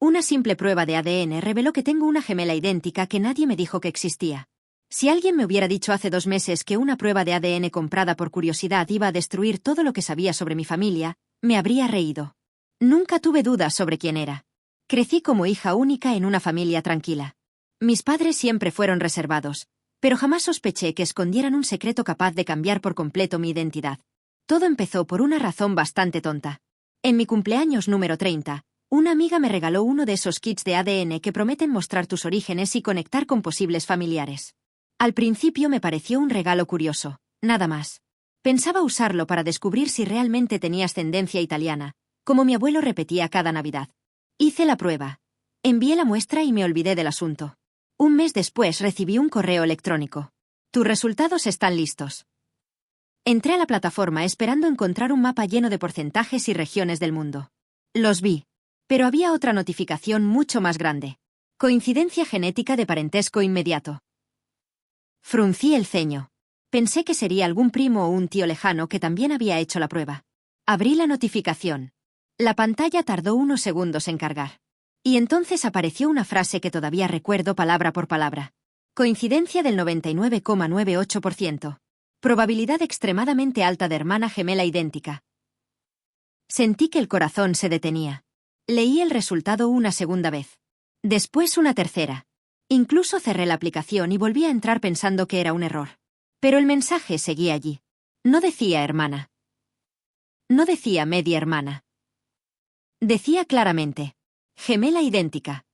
Una simple prueba de ADN reveló que tengo una gemela idéntica que nadie me dijo que existía. Si alguien me hubiera dicho hace 2 meses que una prueba de ADN comprada por curiosidad iba a destruir todo lo que sabía sobre mi familia, me habría reído. Nunca tuve dudas sobre quién era. Crecí como hija única en una familia tranquila. Mis padres siempre fueron reservados, pero jamás sospeché que escondieran un secreto capaz de cambiar por completo mi identidad. Todo empezó por una razón bastante tonta. En mi cumpleaños número 30, una amiga me regaló uno de esos kits de ADN que prometen mostrar tus orígenes y conectar con posibles familiares. Al principio me pareció un regalo curioso, nada más. Pensaba usarlo para descubrir si realmente tenía ascendencia italiana, como mi abuelo repetía cada Navidad. Hice la prueba. Envié la muestra y me olvidé del asunto. Un mes después recibí un correo electrónico. Tus resultados están listos. Entré a la plataforma esperando encontrar un mapa lleno de porcentajes y regiones del mundo. Los vi. Pero había otra notificación mucho más grande. Coincidencia genética de parentesco inmediato. Fruncí el ceño. Pensé que sería algún primo o un tío lejano que también había hecho la prueba. Abrí la notificación. La pantalla tardó unos segundos en cargar. Y entonces apareció una frase que todavía recuerdo palabra por palabra. Coincidencia del 99,98%. Probabilidad extremadamente alta de hermana gemela idéntica. Sentí que el corazón se detenía. Leí el resultado una segunda vez. Después una tercera. Incluso cerré la aplicación y volví a entrar pensando que era un error. Pero el mensaje seguía allí. No decía hermana. No decía media hermana. Decía claramente: gemela idéntica.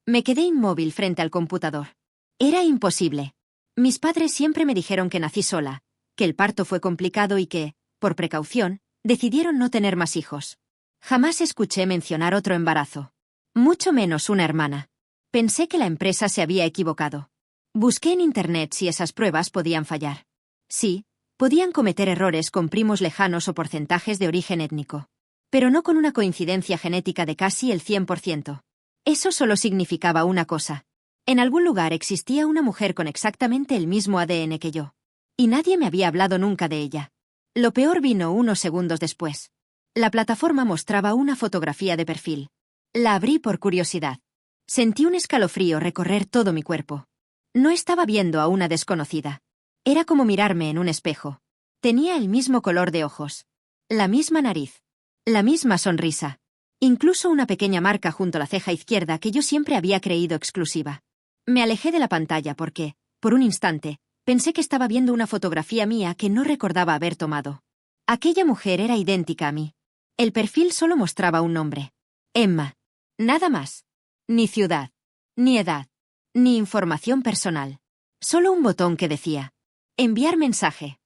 Me quedé inmóvil frente al computador. Era imposible. Mis padres siempre me dijeron que nací sola, que el parto fue complicado y que, por precaución, decidieron no tener más hijos. Jamás escuché mencionar otro embarazo. Mucho menos una hermana. Pensé que la empresa se había equivocado. Busqué en Internet si esas pruebas podían fallar. Sí, podían cometer errores con primos lejanos o porcentajes de origen étnico. Pero no con una coincidencia genética de casi el 100%. Eso solo significaba una cosa. En algún lugar existía una mujer con exactamente el mismo ADN que yo. Y nadie me había hablado nunca de ella. Lo peor vino unos segundos después. La plataforma mostraba una fotografía de perfil. La abrí por curiosidad. Sentí un escalofrío recorrer todo mi cuerpo. No estaba viendo a una desconocida. Era como mirarme en un espejo. Tenía el mismo color de ojos. La misma nariz. La misma sonrisa. Incluso una pequeña marca junto a la ceja izquierda que yo siempre había creído exclusiva. Me alejé de la pantalla porque, por un instante, pensé que estaba viendo una fotografía mía que no recordaba haber tomado. Aquella mujer era idéntica a mí. El perfil solo mostraba un nombre. Emma. Nada más. Ni ciudad. Ni edad. Ni información personal. Solo un botón que decía: enviar mensaje.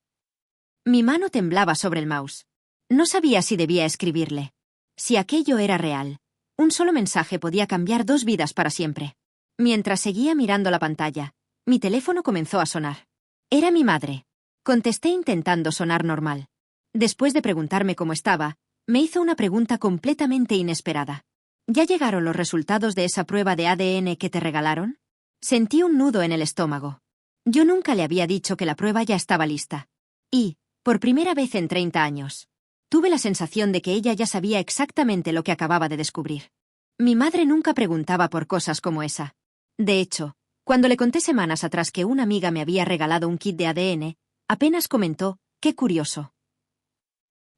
Mi mano temblaba sobre el mouse. No sabía si debía escribirle. Si aquello era real, un solo mensaje podía cambiar 2 vidas para siempre. Mientras seguía mirando la pantalla, mi teléfono comenzó a sonar. Era mi madre. Contesté intentando sonar normal. Después de preguntarme cómo estaba, me hizo una pregunta completamente inesperada. ¿Ya llegaron los resultados de esa prueba de ADN que te regalaron? Sentí un nudo en el estómago. Yo nunca le había dicho que la prueba ya estaba lista. Y, por primera vez en 30 años, tuve la sensación de que ella ya sabía exactamente lo que acababa de descubrir. Mi madre nunca preguntaba por cosas como esa. De hecho, cuando le conté semanas atrás que una amiga me había regalado un kit de ADN, apenas comentó: qué curioso.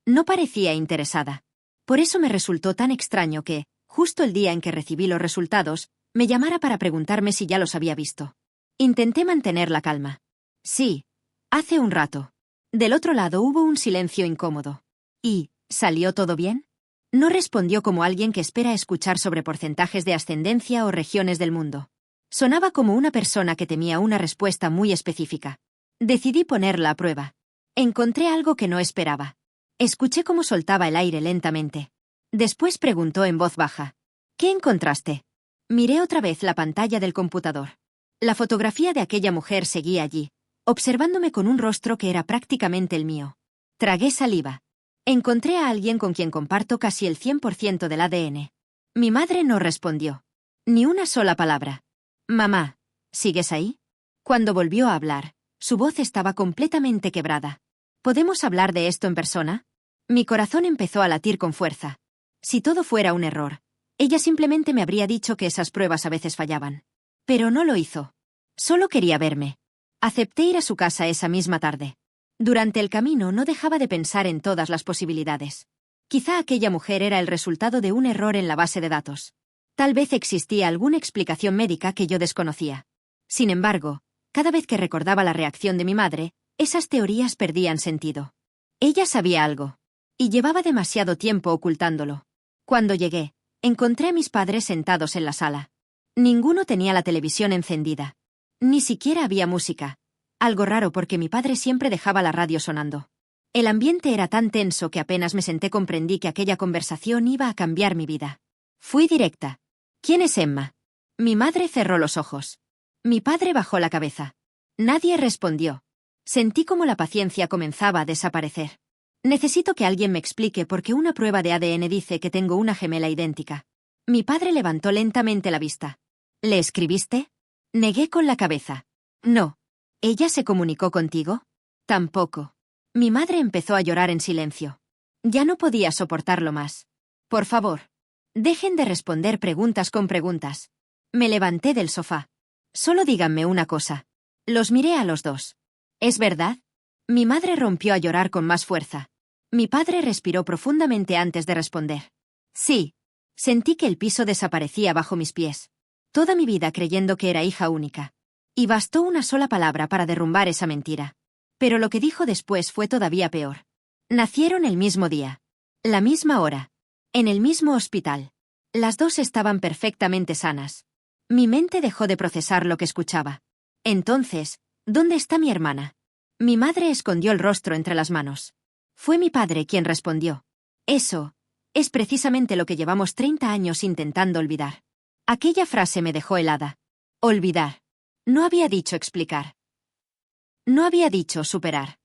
No parecía interesada. Por eso me resultó tan extraño que, justo el día en que recibí los resultados, me llamara para preguntarme si ya los había visto. Intenté mantener la calma. Sí, hace un rato. Del otro lado hubo un silencio incómodo. ¿Y salió todo bien? No respondió como alguien que espera escuchar sobre porcentajes de ascendencia o regiones del mundo. Sonaba como una persona que temía una respuesta muy específica. Decidí ponerla a prueba. Encontré algo que no esperaba. Escuché cómo soltaba el aire lentamente. Después preguntó en voz baja: ¿qué encontraste? Miré otra vez la pantalla del computador. La fotografía de aquella mujer seguía allí, observándome con un rostro que era prácticamente el mío. Tragué saliva. Encontré a alguien con quien comparto casi el 100% del ADN. Mi madre no respondió. Ni una sola palabra. Mamá, ¿sigues ahí? Cuando volvió a hablar, su voz estaba completamente quebrada. ¿Podemos hablar de esto en persona? Mi corazón empezó a latir con fuerza. Si todo fuera un error, Ella simplemente me habría dicho que esas pruebas a veces fallaban. Pero no lo hizo. Solo quería verme. Acepté ir a su casa esa misma tarde. Durante el camino no dejaba de pensar en todas las posibilidades. Quizá aquella mujer era el resultado de un error en la base de datos. Tal vez existía alguna explicación médica que yo desconocía. Sin embargo, cada vez que recordaba la reacción de mi madre, esas teorías perdían sentido. Ella sabía algo. Y llevaba demasiado tiempo ocultándolo. Cuando llegué, encontré a mis padres sentados en la sala. Ninguno tenía la televisión encendida. Ni siquiera había música. Algo raro porque mi padre siempre dejaba la radio sonando. El ambiente era tan tenso que apenas me senté comprendí que aquella conversación iba a cambiar mi vida. Fui directa. ¿Quién es Emma? Mi madre cerró los ojos. Mi padre bajó la cabeza. Nadie respondió. Sentí como la paciencia comenzaba a desaparecer. Necesito que alguien me explique por qué una prueba de ADN dice que tengo una gemela idéntica. Mi padre levantó lentamente la vista. ¿Le escribiste? Negué con la cabeza. No. ¿Ella se comunicó contigo? Tampoco. Mi madre empezó a llorar en silencio. Ya no podía soportarlo más. Por favor, dejen de responder preguntas con preguntas. Me levanté del sofá. Solo díganme una cosa. Los miré a los dos. ¿Es verdad? Mi madre rompió a llorar con más fuerza. Mi padre respiró profundamente antes de responder. Sí. Sentí que el piso desaparecía bajo mis pies. Toda mi vida creyendo que era hija única. Y bastó una sola palabra para derrumbar esa mentira. Pero lo que dijo después fue todavía peor. Nacieron el mismo día. La misma hora. En el mismo hospital. Las dos estaban perfectamente sanas. Mi mente dejó de procesar lo que escuchaba. Entonces, ¿dónde está mi hermana? Mi madre escondió el rostro entre las manos. Fue mi padre quien respondió. Eso es precisamente lo que llevamos 30 años intentando olvidar. Aquella frase me dejó helada. Olvidar. No había dicho explicar. No había dicho superar.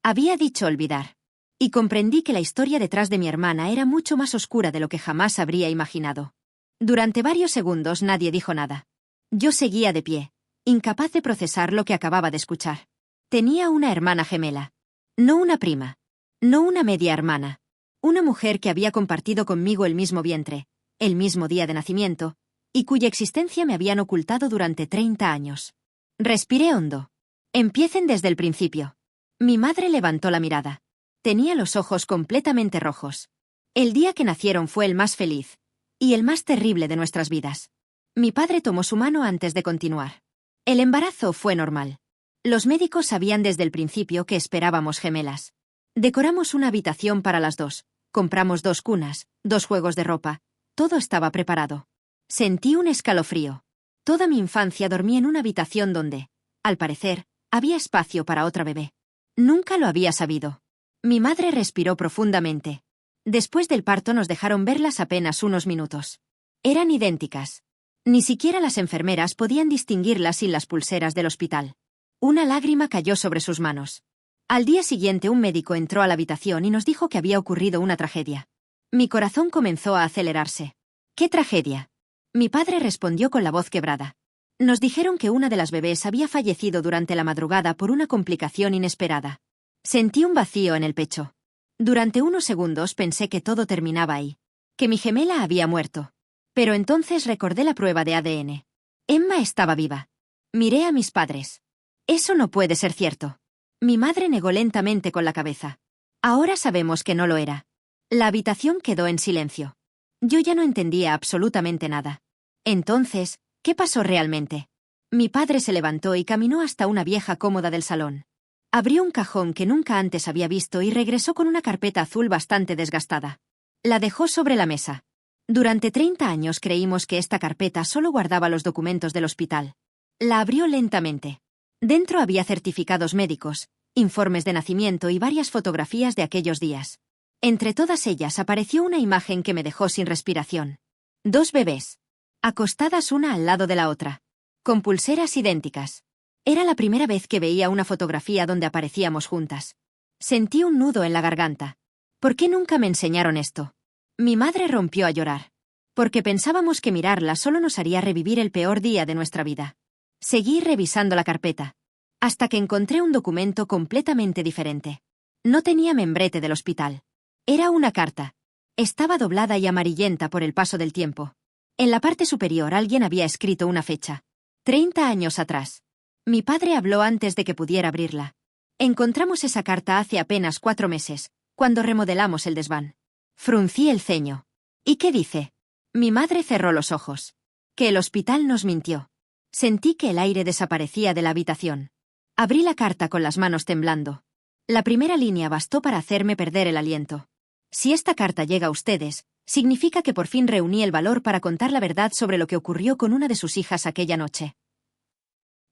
Había dicho olvidar. Y comprendí que la historia detrás de mi hermana era mucho más oscura de lo que jamás habría imaginado. Durante varios segundos nadie dijo nada. Yo seguía de pie, incapaz de procesar lo que acababa de escuchar. Tenía una hermana gemela. No una prima. No una media hermana. Una mujer que había compartido conmigo el mismo vientre, el mismo día de nacimiento, y cuya existencia me habían ocultado durante 30 años. Respiré hondo. Empiecen desde el principio. Mi madre levantó la mirada. Tenía los ojos completamente rojos. El día que nacieron fue el más feliz, y el más terrible de nuestras vidas. Mi padre tomó su mano antes de continuar. El embarazo fue normal. Los médicos sabían desde el principio que esperábamos gemelas. Decoramos una habitación para las dos, compramos 2 cunas, 2 juegos de ropa, todo estaba preparado. Sentí un escalofrío. Toda mi infancia dormí en una habitación donde, al parecer, había espacio para otra bebé. Nunca lo había sabido. Mi madre respiró profundamente. Después del parto nos dejaron verlas apenas unos minutos. Eran idénticas. Ni siquiera las enfermeras podían distinguirlas sin las pulseras del hospital. Una lágrima cayó sobre sus manos. Al día siguiente un médico entró a la habitación y nos dijo que había ocurrido una tragedia. Mi corazón comenzó a acelerarse. ¿Qué tragedia? Mi padre respondió con la voz quebrada. Nos dijeron que una de las bebés había fallecido durante la madrugada por una complicación inesperada. Sentí un vacío en el pecho. Durante unos segundos pensé que todo terminaba ahí. Que mi gemela había muerto. Pero entonces recordé la prueba de ADN. Emma estaba viva. Miré a mis padres. Eso no puede ser cierto. Mi madre negó lentamente con la cabeza. Ahora sabemos que no lo era. La habitación quedó en silencio. Yo ya no entendía absolutamente nada. Entonces, ¿qué pasó realmente? Mi padre se levantó y caminó hasta una vieja cómoda del salón. Abrió un cajón que nunca antes había visto y regresó con una carpeta azul bastante desgastada. La dejó sobre la mesa. Durante 30 años creímos que esta carpeta solo guardaba los documentos del hospital. La abrió lentamente. Dentro había certificados médicos, informes de nacimiento y varias fotografías de aquellos días. Entre todas ellas apareció una imagen que me dejó sin respiración. 2 bebés. Acostadas una al lado de la otra. Con pulseras idénticas. Era la primera vez que veía una fotografía donde aparecíamos juntas. Sentí un nudo en la garganta. ¿Por qué nunca me enseñaron esto? Mi madre rompió a llorar. Porque pensábamos que mirarla solo nos haría revivir el peor día de nuestra vida. Seguí revisando la carpeta. Hasta que encontré un documento completamente diferente. No tenía membrete del hospital. Era una carta. Estaba doblada y amarillenta por el paso del tiempo. En la parte superior alguien había escrito una fecha. 30 años atrás. Mi padre habló antes de que pudiera abrirla. Encontramos esa carta hace apenas 4 meses, cuando remodelamos el desván. Fruncí el ceño. ¿Y qué dice? Mi madre cerró los ojos. Que el hospital nos mintió. Sentí que el aire desaparecía de la habitación. Abrí la carta con las manos temblando. La primera línea bastó para hacerme perder el aliento. Si esta carta llega a ustedes, significa que por fin reuní el valor para contar la verdad sobre lo que ocurrió con una de sus hijas aquella noche.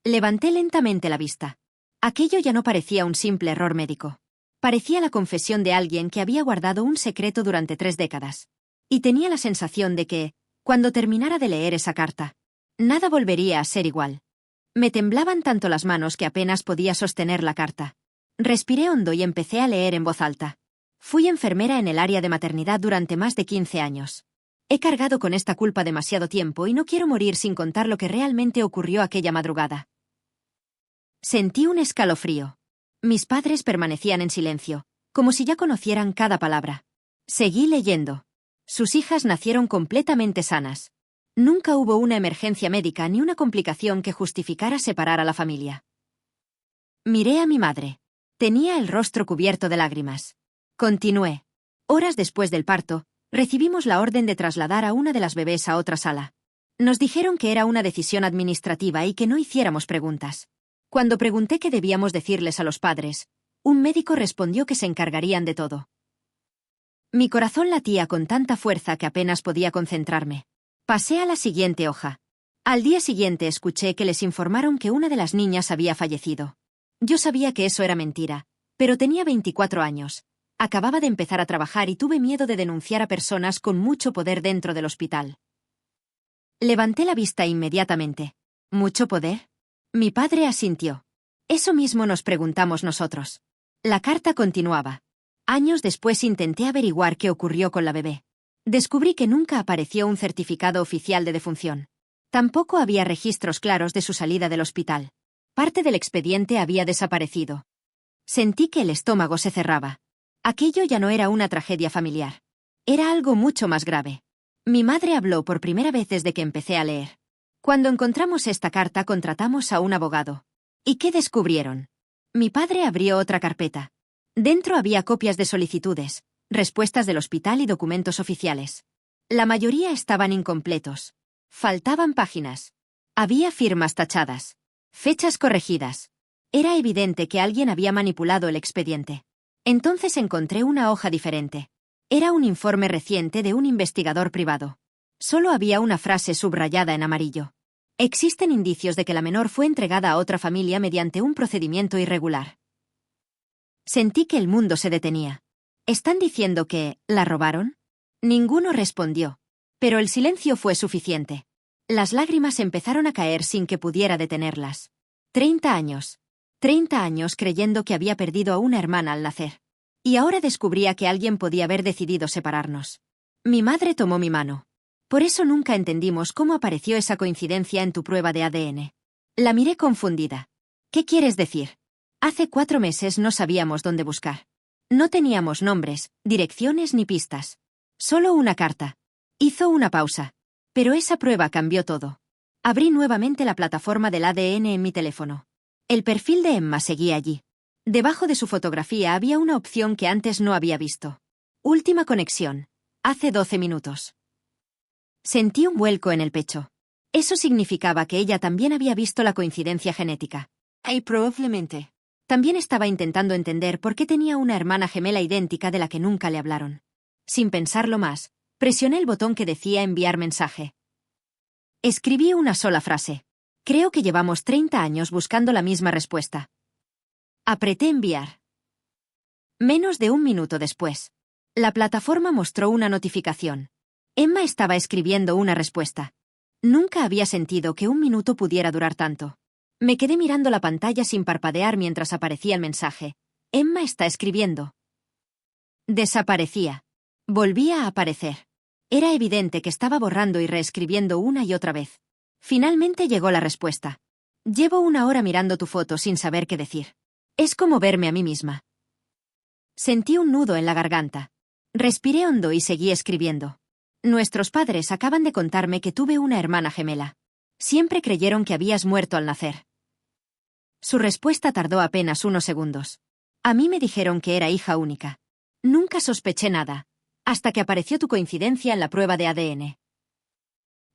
Levanté lentamente la vista. Aquello ya no parecía un simple error médico. Parecía la confesión de alguien que había guardado un secreto durante 3 décadas. Y tenía la sensación de que, cuando terminara de leer esa carta, nada volvería a ser igual. Me temblaban tanto las manos que apenas podía sostener la carta. Respiré hondo y empecé a leer en voz alta. Fui enfermera en el área de maternidad durante más de 15 años. He cargado con esta culpa demasiado tiempo y no quiero morir sin contar lo que realmente ocurrió aquella madrugada. Sentí un escalofrío. Mis padres permanecían en silencio, como si ya conocieran cada palabra. Seguí leyendo. Sus hijas nacieron completamente sanas. Nunca hubo una emergencia médica ni una complicación que justificara separar a la familia. Miré a mi madre. Tenía el rostro cubierto de lágrimas. Continué. Horas después del parto, recibimos la orden de trasladar a una de las bebés a otra sala. Nos dijeron que era una decisión administrativa y que no hiciéramos preguntas. Cuando pregunté qué debíamos decirles a los padres, un médico respondió que se encargarían de todo. Mi corazón latía con tanta fuerza que apenas podía concentrarme. Pasé a la siguiente hoja. Al día siguiente escuché que les informaron que una de las niñas había fallecido. Yo sabía que eso era mentira, pero tenía 24 años. Acababa de empezar a trabajar y tuve miedo de denunciar a personas con mucho poder dentro del hospital. Levanté la vista inmediatamente. ¿Mucho poder? Mi padre asintió. Eso mismo nos preguntamos nosotros. La carta continuaba. Años después intenté averiguar qué ocurrió con la bebé. Descubrí que nunca apareció un certificado oficial de defunción. Tampoco había registros claros de su salida del hospital. Parte del expediente había desaparecido. Sentí que el estómago se cerraba. Aquello ya no era una tragedia familiar. Era algo mucho más grave. Mi madre habló por primera vez desde que empecé a leer. Cuando encontramos esta carta contratamos a un abogado. ¿Y qué descubrieron? Mi padre abrió otra carpeta. Dentro había copias de solicitudes, respuestas del hospital y documentos oficiales. La mayoría estaban incompletos. Faltaban páginas. Había firmas tachadas. Fechas corregidas. Era evidente que alguien había manipulado el expediente. Entonces encontré una hoja diferente. Era un informe reciente de un investigador privado. Solo había una frase subrayada en amarillo. Existen indicios de que la menor fue entregada a otra familia mediante un procedimiento irregular. Sentí que el mundo se detenía. ¿Están diciendo que la robaron? Ninguno respondió. Pero el silencio fue suficiente. Las lágrimas empezaron a caer sin que pudiera detenerlas. 30 años. 30 años creyendo que había perdido a una hermana al nacer. Y ahora descubría que alguien podía haber decidido separarnos. Mi madre tomó mi mano. Por eso nunca entendimos cómo apareció esa coincidencia en tu prueba de ADN. La miré confundida. ¿Qué quieres decir? Hace 4 meses no sabíamos dónde buscar. No teníamos nombres, direcciones ni pistas. Solo una carta. Hizo una pausa. Pero esa prueba cambió todo. Abrí nuevamente la plataforma del ADN en mi teléfono. El perfil de Emma seguía allí. Debajo de su fotografía había una opción que antes no había visto. Última conexión. Hace 12 minutos. Sentí un vuelco en el pecho. Eso significaba que ella también había visto la coincidencia genética. Y probablemente también estaba intentando entender por qué tenía una hermana gemela idéntica de la que nunca le hablaron. Sin pensarlo más, presioné el botón que decía enviar mensaje. Escribí una sola frase. Creo que llevamos 30 años buscando la misma respuesta. Apreté enviar. Menos de un minuto después, la plataforma mostró una notificación. Emma estaba escribiendo una respuesta. Nunca había sentido que un minuto pudiera durar tanto. Me quedé mirando la pantalla sin parpadear mientras aparecía el mensaje. Emma está escribiendo. Desaparecía. Volvía a aparecer. Era evidente que estaba borrando y reescribiendo una y otra vez. Finalmente llegó la respuesta. Llevo 1 hora mirando tu foto sin saber qué decir. Es como verme a mí misma. Sentí un nudo en la garganta. Respiré hondo y seguí escribiendo. Nuestros padres acaban de contarme que tuve una hermana gemela. Siempre creyeron que habías muerto al nacer. Su respuesta tardó apenas unos segundos. A mí me dijeron que era hija única. Nunca sospeché nada, hasta que apareció tu coincidencia en la prueba de ADN.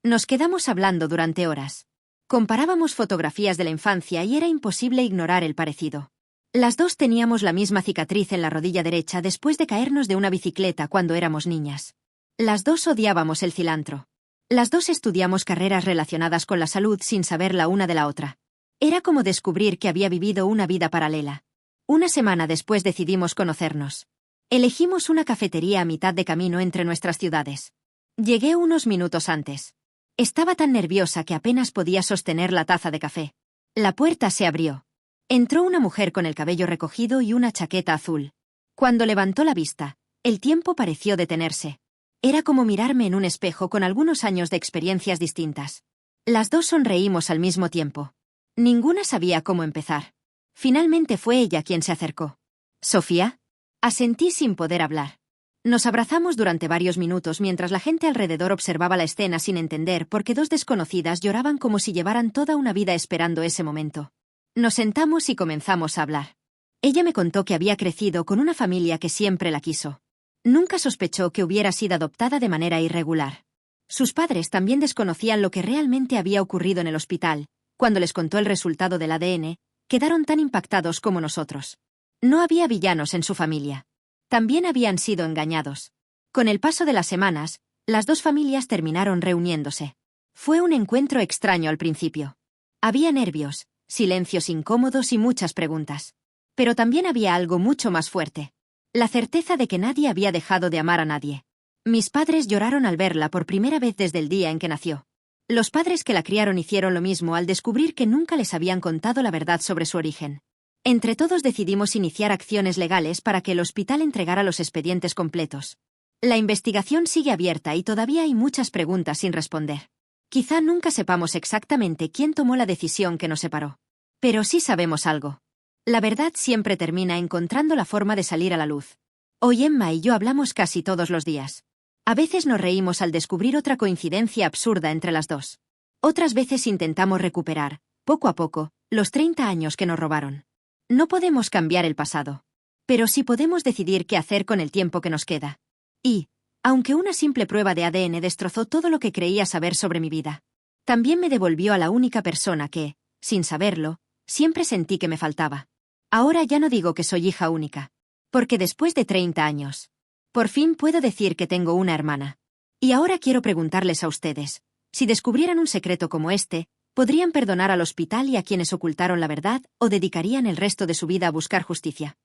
Nos quedamos hablando durante horas. Comparábamos fotografías de la infancia y era imposible ignorar el parecido. Las dos teníamos la misma cicatriz en la rodilla derecha después de caernos de una bicicleta cuando éramos niñas. Las dos odiábamos el cilantro. Las dos estudiamos carreras relacionadas con la salud sin saber la una de la otra. Era como descubrir que había vivido una vida paralela. Una semana después decidimos conocernos. Elegimos una cafetería a mitad de camino entre nuestras ciudades. Llegué unos minutos antes. Estaba tan nerviosa que apenas podía sostener la taza de café. La puerta se abrió. Entró una mujer con el cabello recogido y una chaqueta azul. Cuando levantó la vista, el tiempo pareció detenerse. Era como mirarme en un espejo con algunos años de experiencias distintas. Las dos sonreímos al mismo tiempo. Ninguna sabía cómo empezar. Finalmente fue ella quien se acercó. ¿Sofía? Asentí sin poder hablar. Nos abrazamos durante varios minutos mientras la gente alrededor observaba la escena sin entender por qué dos desconocidas lloraban como si llevaran toda una vida esperando ese momento. Nos sentamos y comenzamos a hablar. Ella me contó que había crecido con una familia que siempre la quiso. Nunca sospechó que hubiera sido adoptada de manera irregular. Sus padres también desconocían lo que realmente había ocurrido en el hospital. Cuando les contó el resultado del ADN, quedaron tan impactados como nosotros. No había villanos en su familia. También habían sido engañados. Con el paso de las semanas, las dos familias terminaron reuniéndose. Fue un encuentro extraño al principio. Había nervios, silencios incómodos y muchas preguntas. Pero también había algo mucho más fuerte. La certeza de que nadie había dejado de amar a nadie. Mis padres lloraron al verla por primera vez desde el día en que nació. Los padres que la criaron hicieron lo mismo al descubrir que nunca les habían contado la verdad sobre su origen. Entre todos decidimos iniciar acciones legales para que el hospital entregara los expedientes completos. La investigación sigue abierta y todavía hay muchas preguntas sin responder. Quizá nunca sepamos exactamente quién tomó la decisión que nos separó. Pero sí sabemos algo. La verdad siempre termina encontrando la forma de salir a la luz. Hoy Emma y yo hablamos casi todos los días. A veces nos reímos al descubrir otra coincidencia absurda entre las dos. Otras veces intentamos recuperar, poco a poco, los 30 años que nos robaron. No podemos cambiar el pasado. Pero sí podemos decidir qué hacer con el tiempo que nos queda. Y, aunque una simple prueba de ADN destrozó todo lo que creía saber sobre mi vida, también me devolvió a la única persona que, sin saberlo, siempre sentí que me faltaba. Ahora ya no digo que soy hija única. Porque después de 30 años, por fin puedo decir que tengo una hermana. Y ahora quiero preguntarles a ustedes, si descubrieran un secreto como este, ¿podrían perdonar al hospital y a quienes ocultaron la verdad o dedicarían el resto de su vida a buscar justicia?